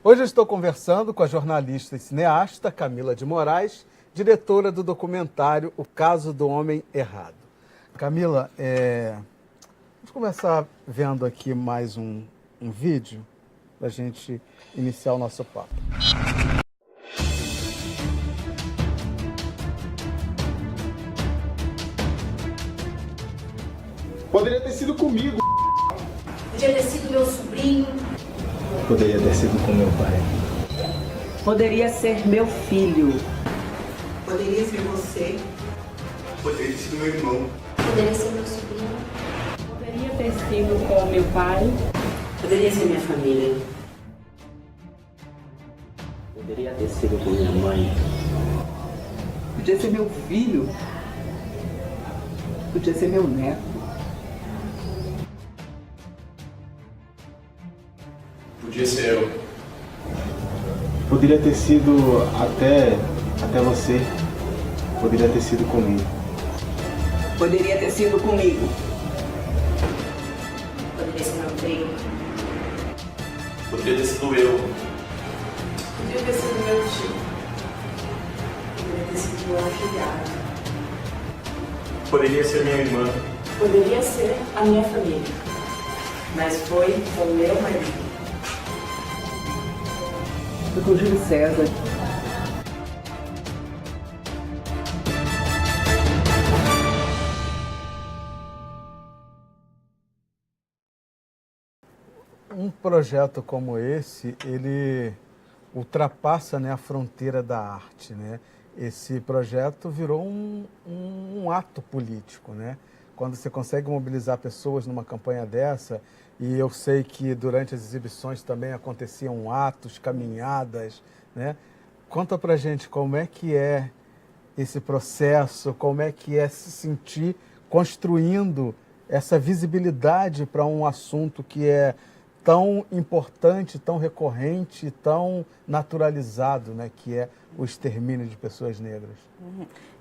Hoje eu estou conversando com a jornalista e cineasta Camila de Moraes, diretora do documentário O Caso do Homem Errado. Camila, vamos começar vendo aqui mais um vídeo para a gente iniciar o nosso papo. Poderia ter sido comigo. Podia ter sido meu sobrinho. Poderia ter sido com meu pai. Poderia ser meu filho. Poderia ser você. Poderia ter sido meu irmão. Poderia ser meu sobrinho. Poderia ter sido com meu pai. Poderia ser minha família. Poderia ter sido com minha mãe. Podia ser meu filho. Podia ser meu neto. Podia ser eu. Poderia ter sido até você. Poderia ter sido comigo. Poderia ter sido comigo. Poderia ser meu primo. Poderia ter sido eu. Poderia ter sido meu tio. Poderia ter sido meu afilhado. Poderia ser minha irmã. Poderia ser a minha família. Mas foi o meu marido. Foi com o Júlio César. Um projeto como esse, ele ultrapassa, né, a fronteira da arte, né? Esse projeto virou um ato político, né? Quando você consegue mobilizar pessoas numa campanha dessa, e eu sei que durante as exibições também aconteciam atos, caminhadas, né? Conta pra gente como é que é esse processo, como é que é se sentir construindo essa visibilidade para um assunto que é tão importante, tão recorrente, tão naturalizado, né, que é o extermínio de pessoas negras.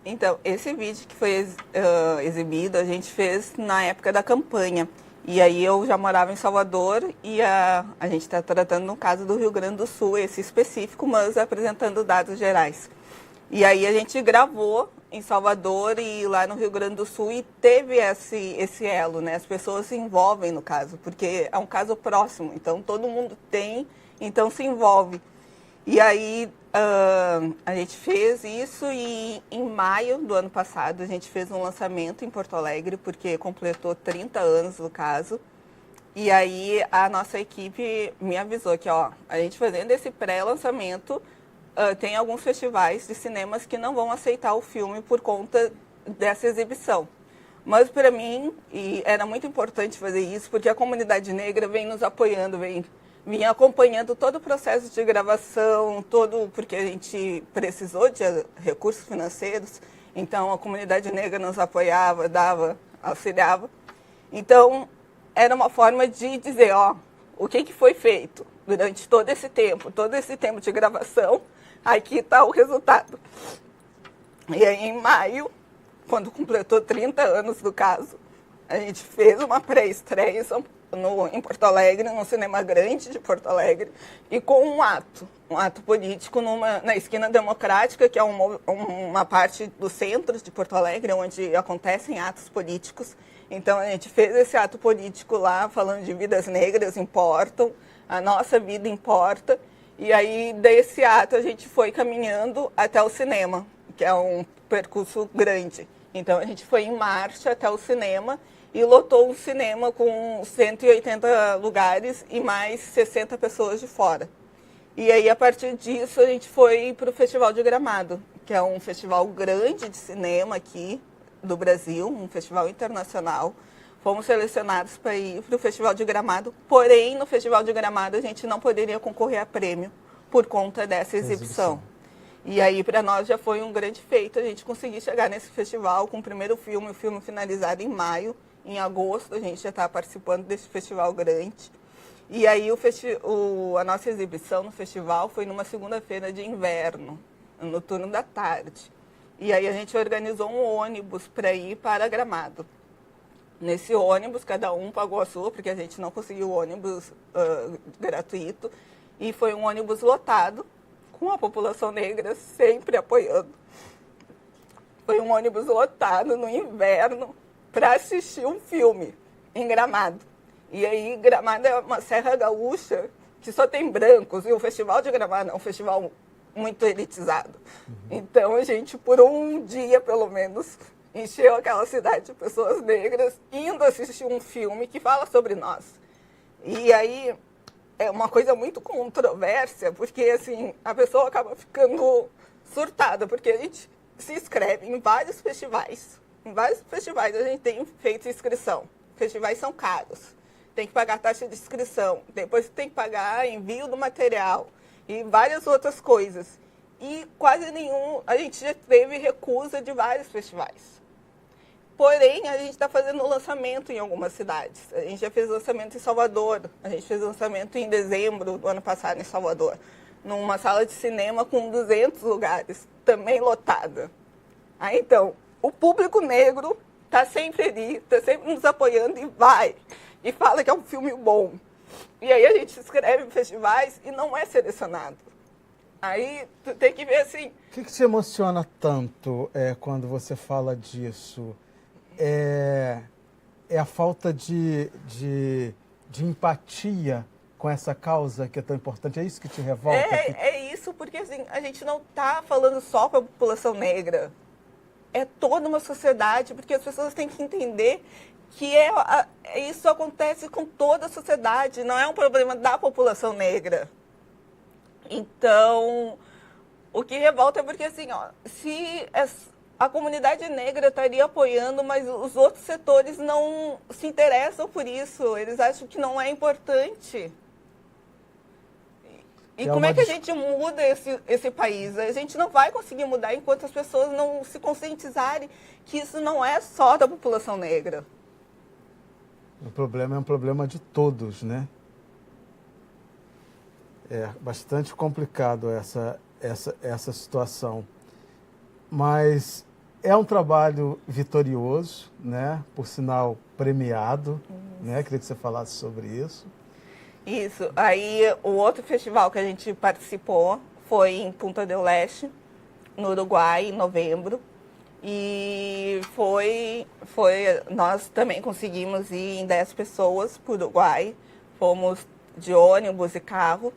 Então, esse vídeo que foi exibido, a gente fez na época da campanha. E aí eu já morava em Salvador e a gente está tratando no caso do Rio Grande do Sul, esse específico, mas apresentando dados gerais. E aí a gente gravou em Salvador e lá no Rio Grande do Sul e teve esse elo, né? As pessoas se envolvem no caso, porque é um caso próximo, então todo mundo tem, então se envolve. E aí a gente fez isso e em maio do ano passado a gente fez um lançamento em Porto Alegre, porque completou 30 anos do caso. E aí a nossa equipe me avisou que, ó, a gente fazendo esse pré-lançamento, tem alguns festivais de cinemas que não vão aceitar o filme por conta dessa exibição. Mas para mim, era muito importante fazer isso, porque a comunidade negra vem nos apoiando, vem acompanhando todo o processo de gravação, porque a gente precisou de recursos financeiros, então a comunidade negra nos apoiava, auxiliava. Então, era uma forma de dizer, ó, o que foi feito durante todo esse tempo de gravação, aqui está o resultado. E aí, em maio, quando completou 30 anos do caso, a gente fez uma pré-estreia em Porto Alegre, no Cinema Grande de Porto Alegre, e com um ato político na Esquina Democrática, que é uma parte do centro de Porto Alegre, onde acontecem atos políticos. Então, a gente fez esse ato político lá, falando de vidas negras importam, a nossa vida importa. E aí, desse ato, a gente foi caminhando até o cinema, que é um percurso grande. Então, a gente foi em marcha até o cinema e lotou o cinema com 180 lugares e mais 60 pessoas de fora. E aí, a partir disso, a gente foi para o Festival de Gramado, que é um festival grande de cinema aqui do Brasil, um festival internacional. Fomos selecionados para ir para o Festival de Gramado, porém, no Festival de Gramado, a gente não poderia concorrer a prêmio por conta dessa exibição. E aí, para nós, já foi um grande feito a gente conseguir chegar nesse festival com o primeiro filme, o filme finalizado em maio. Em agosto, a gente já está participando desse festival grande. E aí, a nossa exibição no festival foi numa segunda-feira de inverno, no turno da tarde. E aí, a gente organizou um ônibus para ir para Gramado. Nesse ônibus, cada um pagou a sua, porque a gente não conseguiu ônibus gratuito. E foi um ônibus lotado, com a população negra sempre apoiando. Foi um ônibus lotado no inverno para assistir um filme em Gramado. E aí, Gramado é uma serra gaúcha que só tem brancos, e o Festival de Gramado é um festival muito elitizado. Então, a gente, por um dia, pelo menos, encheu aquela cidade de pessoas negras indo assistir um filme que fala sobre nós. E aí, é uma coisa muito controvérsia, porque, assim, a pessoa acaba ficando surtada, porque a gente se inscreve em vários festivais. Em vários festivais a gente tem feito inscrição. Festivais são caros. Tem que pagar taxa de inscrição. Depois tem que pagar envio do material. E várias outras coisas. E quase nenhum... A gente já teve recusa de vários festivais. Porém, a gente está fazendo lançamento em algumas cidades. A gente já fez lançamento em Salvador. A gente fez lançamento em dezembro do ano passado em Salvador. Numa sala de cinema com 200 lugares. Também lotada. Aí, então, o público negro está sempre ali, está sempre nos apoiando e vai. E fala que é um filme bom. E aí a gente se inscreve em festivais e não é selecionado. Aí tu tem que ver assim... O que te emociona tanto quando você fala disso? É a falta de empatia com essa causa que é tão importante? É isso que te revolta? É isso, porque assim, a gente não está falando só para a população negra. É toda uma sociedade, porque as pessoas têm que entender que isso acontece com toda a sociedade, não é um problema da população negra. Então, o que revolta é porque, assim, se a comunidade negra estaria apoiando, mas os outros setores não se interessam por isso, eles acham que não é importante. E como é que a gente muda esse país? A gente não vai conseguir mudar enquanto as pessoas não se conscientizarem que isso não é só da população negra. O problema é um problema de todos, né? É bastante complicado essa situação. Mas é um trabalho vitorioso, né? Por sinal, premiado, né? Queria que você falasse sobre isso. Isso. Aí, o outro festival que a gente participou foi em Punta del Este, no Uruguai, em novembro. E nós também conseguimos ir em 10 pessoas para o Uruguai. Fomos de ônibus e carro.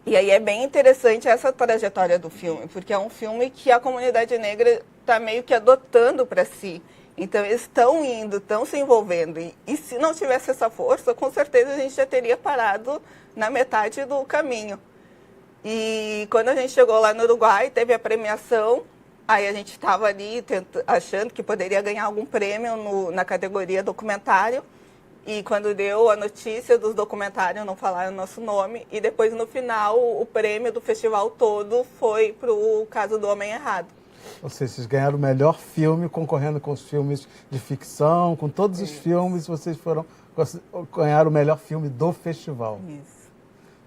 E aí é bem interessante essa trajetória do filme, porque é um filme que a comunidade negra está meio que adotando para si. Então, eles estão indo, estão se envolvendo. E se não tivesse essa força, com certeza a gente já teria parado na metade do caminho. E quando a gente chegou lá no Uruguai, teve a premiação. Aí a gente estava ali achando que poderia ganhar algum prêmio na categoria documentário. E quando deu a notícia dos documentários, não falaram o nosso nome. E depois, no final, o prêmio do festival todo foi para o Caso do Homem Errado. Ou seja, vocês ganharam o melhor filme, concorrendo com os filmes de ficção, com todos os filmes, vocês ganharam o melhor filme do festival. Isso.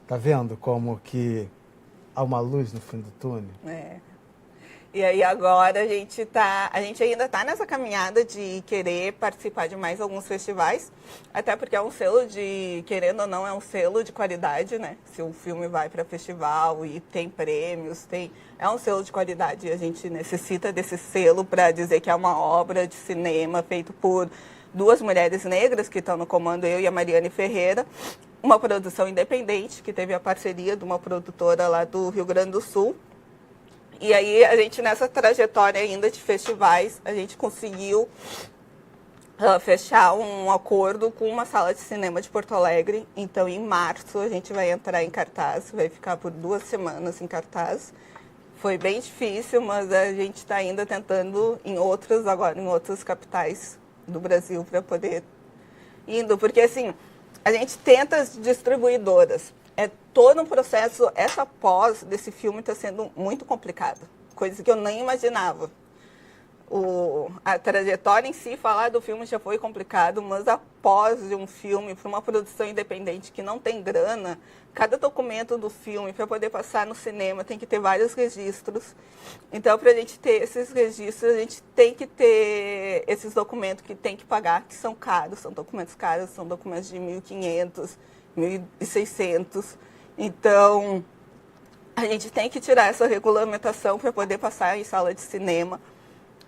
Tá vendo como que há uma luz no fim do túnel? É. E aí agora a gente ainda está nessa caminhada de querer participar de mais alguns festivais, até porque é um selo querendo ou não, é um selo de qualidade, né? Se o filme vai para festival e tem prêmios, é um selo de qualidade e a gente necessita desse selo para dizer que é uma obra de cinema feita por 2 mulheres negras que estão no comando, eu e a Mariane Ferreira, uma produção independente que teve a parceria de uma produtora lá do Rio Grande do Sul. E aí, a gente, nessa trajetória ainda de festivais, a gente conseguiu fechar um acordo com uma sala de cinema de Porto Alegre. Então, em março, a gente vai entrar em cartaz, vai ficar por 2 semanas em cartaz. Foi bem difícil, mas a gente está ainda tentando em outras capitais do Brasil para poder indo. Porque, assim, a gente tenta as distribuidoras. É todo um processo, essa pós desse filme está sendo muito complicada, coisa que eu nem imaginava. A trajetória em si, falar do filme já foi complicado, mas a pós de um filme, para uma produção independente que não tem grana, cada documento do filme, para poder passar no cinema, tem que ter vários registros. Então, para a gente ter esses registros, a gente tem que ter esses documentos que tem que pagar, que são caros, são documentos caros, são documentos de 1.500, 1.600. Então, a gente tem que tirar essa regulamentação para poder passar em sala de cinema.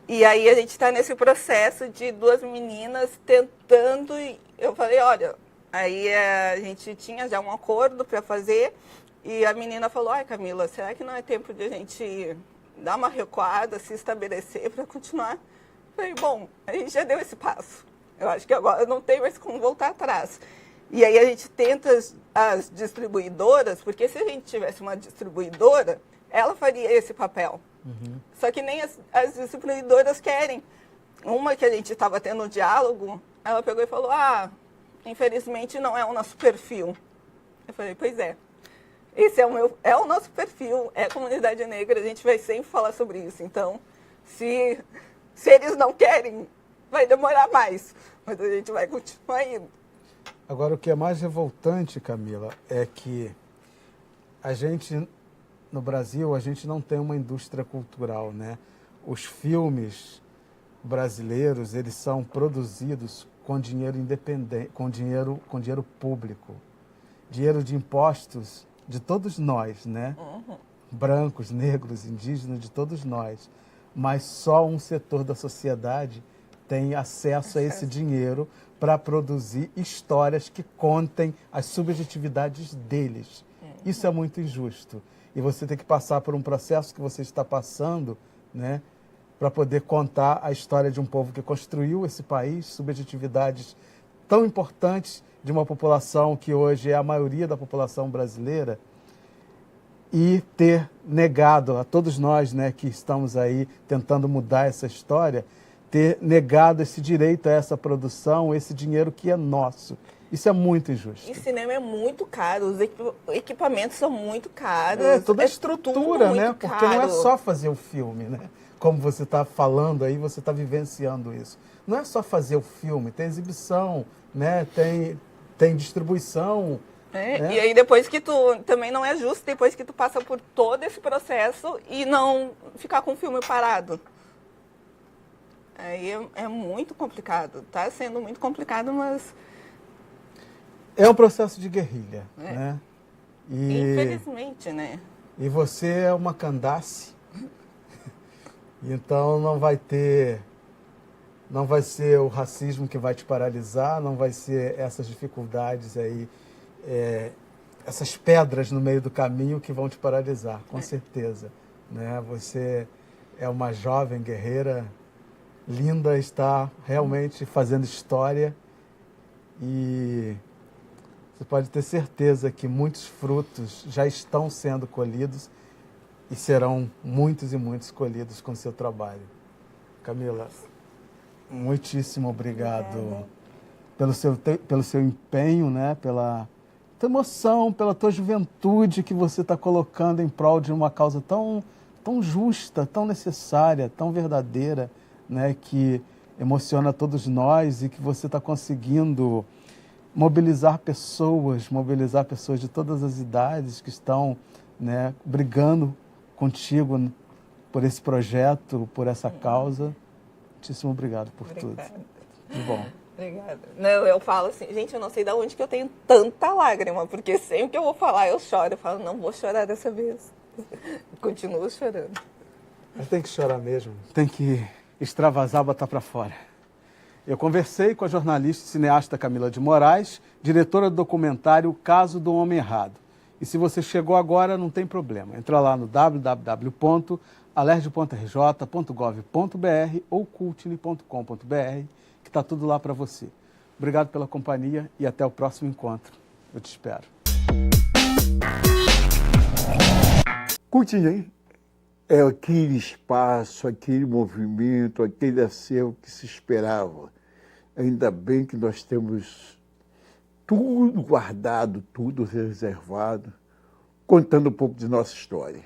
E aí a gente está nesse processo de 2 meninas tentando. Eu falei, olha, aí a gente tinha já um acordo para fazer. E a menina falou, ai Camila, será que não é tempo de a gente dar uma recuada, se estabelecer para continuar? Eu falei, bom, a gente já deu esse passo. Eu acho que agora não tem mais como voltar atrás. E aí a gente tenta as distribuidoras, porque se a gente tivesse uma distribuidora, ela faria esse papel. Só que nem as distribuidoras querem. Uma que a gente estava tendo um diálogo, ela pegou e falou, infelizmente não é o nosso perfil. Eu falei, pois é. Esse é o nosso perfil, é a comunidade negra, a gente vai sempre falar sobre isso. Então, se eles não querem, vai demorar mais, mas a gente vai continuar indo. Agora, o que é mais revoltante, Camila, é que a gente, no Brasil, a gente não tem uma indústria cultural, né? Os filmes brasileiros, eles são produzidos com dinheiro independente, com dinheiro público, dinheiro de impostos de todos nós, né? Brancos, negros, indígenas, de todos nós. Mas só um setor da sociedade tem acesso a esse dinheiro para produzir histórias que contem as subjetividades deles. Isso é muito injusto. E você tem que passar por um processo que você está passando, né, para poder contar a história de um povo que construiu esse país, subjetividades tão importantes de uma população que hoje é a maioria da população brasileira, e ter negado a todos nós, né, que estamos aí tentando mudar essa história, ter negado esse direito a essa produção, esse dinheiro que é nosso. Isso é muito injusto. E cinema é muito caro, os equipamentos são muito caros. Toda a estrutura, né? Porque caro. não é só fazer o filme, né? Como você está falando aí, você está vivenciando isso. Não é só fazer o filme, tem exibição, né? Tem distribuição. E aí depois que tu, também não é justo, depois que tu passa por todo esse processo e não ficar com o filme parado. Aí é muito complicado, tá sendo muito complicado, mas... É um processo de guerrilha, né? Infelizmente, né? E você é uma Candace, então não vai ser o racismo que vai te paralisar, não vai ser essas dificuldades aí, essas pedras no meio do caminho que vão te paralisar, com certeza, né? Você é uma jovem guerreira, linda, está realmente fazendo história e você pode ter certeza que muitos frutos já estão sendo colhidos e serão muitos e muitos colhidos com o seu trabalho. Camila, muitíssimo obrigado pelo seu empenho, né? Pela tua emoção, pela tua juventude que você está colocando em prol de uma causa tão justa, tão necessária, tão verdadeira, né? Que emociona todos nós e que você está conseguindo mobilizar pessoas de todas as idades que estão, né, brigando contigo por esse projeto, por essa causa. Muitíssimo obrigado por tudo. De bom. Obrigada. Não, eu falo assim, gente, eu não sei de onde que eu tenho tanta lágrima, porque sempre que eu vou falar eu choro. Eu falo, não vou chorar dessa vez. Continuo chorando. Mas tem que chorar mesmo. Tem que extravasar, botar para fora. Eu conversei com a jornalista e cineasta Camila de Moraes, diretora do documentário Caso do Homem Errado. E se você chegou agora, não tem problema. Entra lá no www.alerj.rj.gov.br ou cultine.com.br, que está tudo lá para você. Obrigado pela companhia e até o próximo encontro. Eu te espero. Cultine é aquele espaço, aquele movimento, aquele acervo que se esperava. Ainda bem que nós temos tudo guardado, tudo reservado, contando um pouco de nossa história.